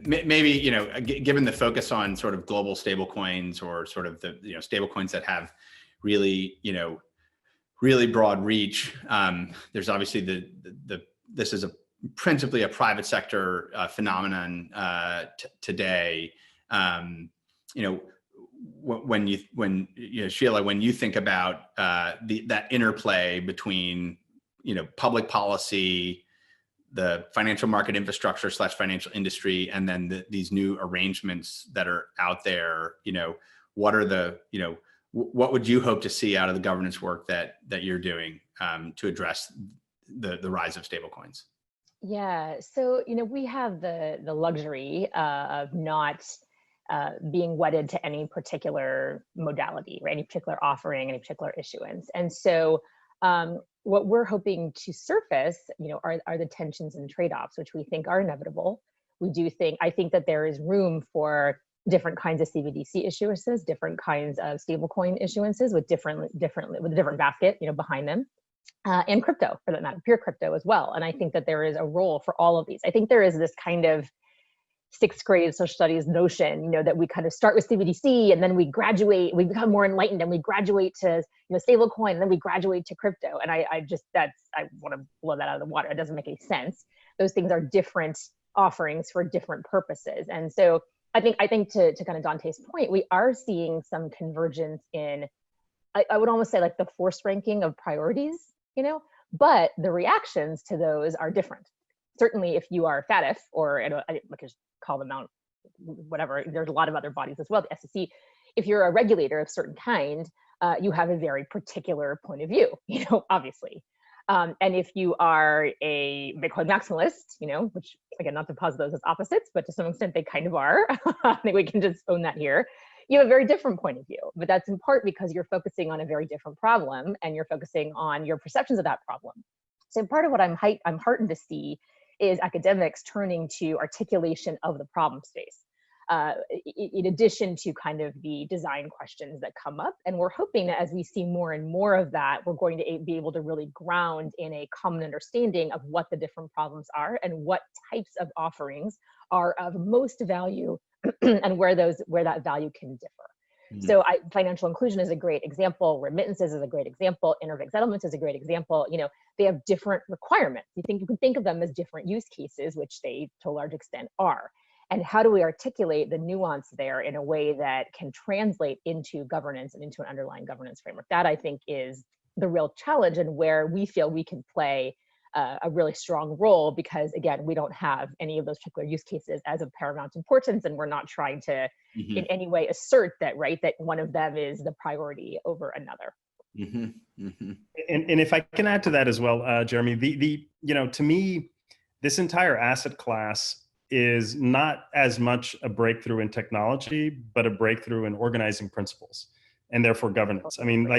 Maybe, given the focus on sort of global stablecoins, or sort of the, stablecoins that have really, really broad reach. There's obviously this is principally a private sector phenomenon today. Sheila, when you think about that interplay between, public policy, the financial market infrastructure / financial industry, and then these new arrangements that are out there, what are what would you hope to see out of the governance work that you're doing to address the rise of stablecoins? Yeah, so we have the luxury of not being wedded to any particular modality, right? Any particular offering, any particular issuance, and so what we're hoping to surface, are the tensions and trade-offs, which we think are inevitable. I think that there is room for different kinds of CBDC issuances, different kinds of stablecoin issuances with a different basket, behind them, and crypto for that matter, pure crypto as well. And I think that there is a role for all of these. I think there is this kind of sixth grade social studies notion, that we kind of start with CBDC and then we graduate, we become more enlightened and we graduate to, stablecoin, and then we graduate to crypto. And I want to blow that out of the water. It doesn't make any sense. Those things are different offerings for different purposes. And so I think to kind of Dante's point, we are seeing some convergence in, I would almost say, like the force ranking of priorities, but the reactions to those are different. Certainly if you are FATF, or I just call them out, whatever, there's a lot of other bodies as well, the SEC, if you're a regulator of certain kind, you have a very particular point of view, obviously. And if you are a Bitcoin maximalist, which again, not to posit those as opposites, but to some extent they kind of are, I think we can just own that here. You have a very different point of view, but that's in part because you're focusing on a very different problem and you're focusing on your perceptions of that problem. So part of what I'm heartened to see is academics turning to articulation of the problem space, in addition to kind of the design questions that come up. And we're hoping that as we see more and more of that, we're going to be able to really ground in a common understanding of what the different problems are and what types of offerings are of most value and where that value can differ. Mm-hmm. So financial inclusion is a great example. Remittances is a great example. Interbank settlements is a great example. They have different requirements. You can think of them as different use cases, which they to a large extent are. And how do we articulate the nuance there in a way that can translate into governance and into an underlying governance framework? That I think is the real challenge, and where we feel we can play a really strong role, because again, we don't have any of those particular use cases as of paramount importance, and we're not trying to in any way assert that one of them is the priority over another. And if I can add to that as well, Jeremy, to me, this entire asset class is not as much a breakthrough in technology, but a breakthrough in organizing principles and therefore governance. I mean,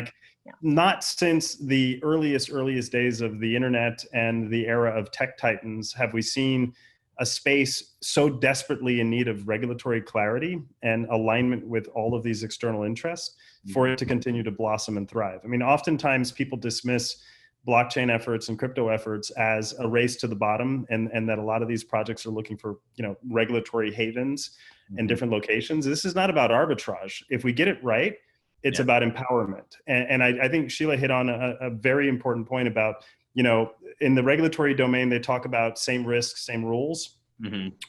not since the earliest days of the internet and the era of tech titans have we seen a space so desperately in need of regulatory clarity and alignment with all of these external interests for it to continue to blossom and thrive. I mean, oftentimes people dismiss blockchain efforts and crypto efforts as a race to the bottom, and that a lot of these projects are looking for, regulatory havens in different locations. This is not about arbitrage. If we get it right, it's about empowerment. And I think Sheila hit on a very important point about, in the regulatory domain, they talk about same risks, same rules,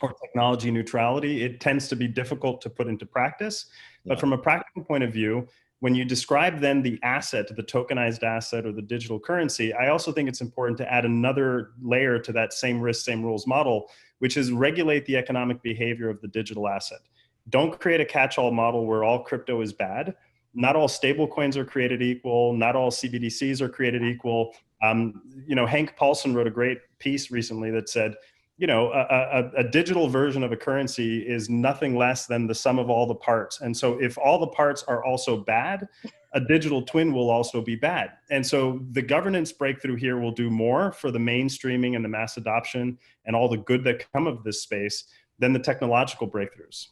or technology neutrality. It tends to be difficult to put into practice. But from a practical point of view, when you describe then the asset, the tokenized asset or the digital currency, I also think it's important to add another layer to that same risk, same rules model, which is regulate the economic behavior of the digital asset. Don't create a catch-all model where all crypto is bad. Not all stable coins are created equal. Not all CBDCs are created equal. Hank Paulson wrote a great piece recently that said, a digital version of a currency is nothing less than the sum of all the parts. And so if all the parts are also bad, a digital twin will also be bad. And so the governance breakthrough here will do more for the mainstreaming and the mass adoption and all the good that come of this space than the technological breakthroughs.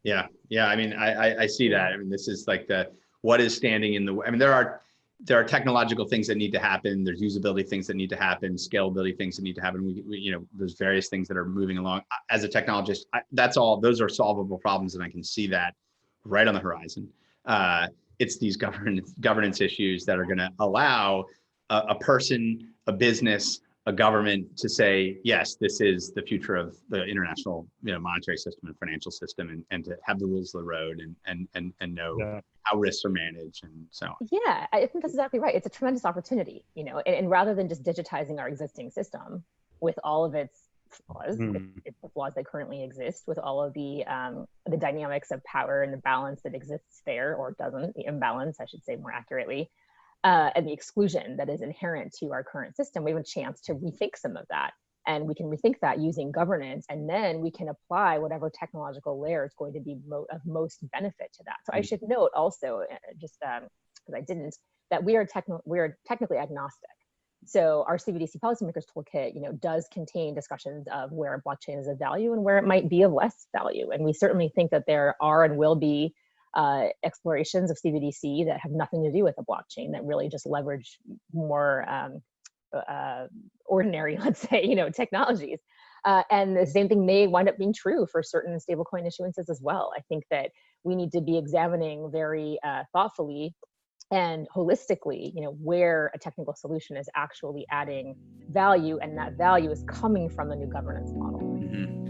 Yeah. I mean, I see that. I mean, this is like what is standing in the way. I mean, there are, there are technological things that need to happen. There's usability things that need to happen, scalability things that need to happen. We there's various things that are moving along. As a technologist, those are solvable problems, and I can see that right on the horizon. It's these governance issues that are going to allow a person, a business, a government to say, yes, this is the future of the international monetary system and financial system, and to have the rules of the road and know how risks are managed and so on. Yeah, I think that's exactly right. It's a tremendous opportunity, and rather than just digitizing our existing system with all of its flaws, the flaws that currently exist, with all of the dynamics of power and the balance that exists there, or doesn't, the imbalance, I should say more accurately, and the exclusion that is inherent to our current system, we have a chance to rethink some of that. And we can rethink that using governance, and then we can apply whatever technological layer is going to be of most benefit to that. So I should note also, just because I didn't, that we are technically agnostic. So our CBDC Policymakers Toolkit, does contain discussions of where blockchain is of value and where it might be of less value. And we certainly think that there are and will be explorations of CBDC that have nothing to do with the blockchain, that really just leverage more ordinary, let's say, technologies. And the same thing may wind up being true for certain stablecoin issuances as well. I think that we need to be examining very thoughtfully and holistically, where a technical solution is actually adding value, and that value is coming from the new governance model. Mm-hmm.